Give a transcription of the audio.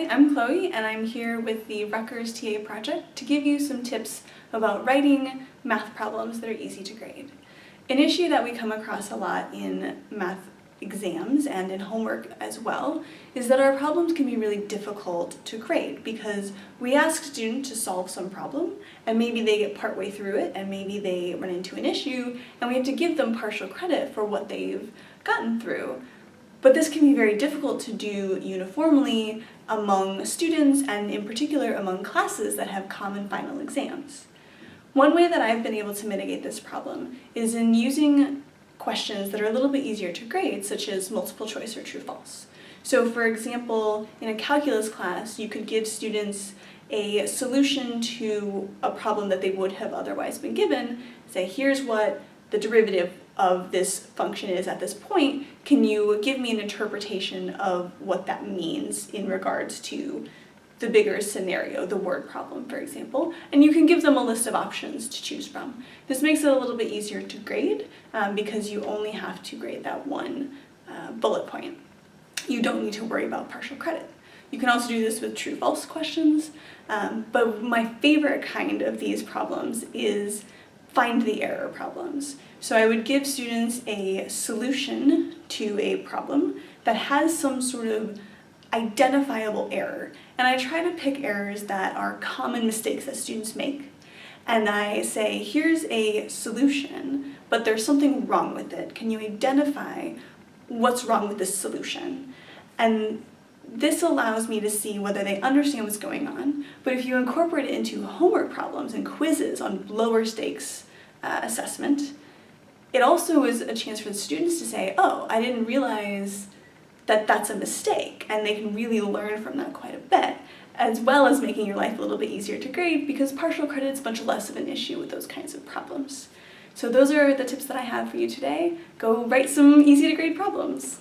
Hi, I'm Chloe and I'm here with the Rutgers TA project to give you some tips about writing math problems that are easy to grade. An issue that we come across a lot in math exams and in homework as well is that our problems can be really difficult to grade because we ask students to solve some problem and maybe they get partway through it and maybe they run into an issue and we have to give them partial credit for what they've gotten through. But this can be very difficult to do uniformly among students and in particular among classes that have common final exams. One way that I've been able to mitigate this problem is in using questions that are a little bit easier to grade, such as multiple choice or true-false. So for example, in a calculus class, you could give students a solution to a problem that they would have otherwise been given, say here's what the derivative of this function is at this point, can you give me an interpretation of what that means in regards to the bigger scenario, the word problem, for example, and you can give them a list of options to choose from. This makes it a little bit easier to grade because you only have to grade that one bullet point. You don't need to worry about partial credit. You can also do this with true-false questions, but my favorite kind of these problems is find the error problems. So I would give students a solution to a problem that has some sort of identifiable error. And I try to pick errors that are common mistakes that students make. And I say, here's a solution, but there's something wrong with it. Can you identify what's wrong with this solution? And this allows me to see whether they understand what's going on, but if you incorporate it into homework problems and quizzes on lower stakes assessment, it also is a chance for the students to say, oh, I didn't realize that that's a mistake, and they can really learn from that quite a bit, as well as making your life a little bit easier to grade because partial credit is much less of an issue with those kinds of problems. So those are the tips that I have for you today. Go write some easy to grade problems.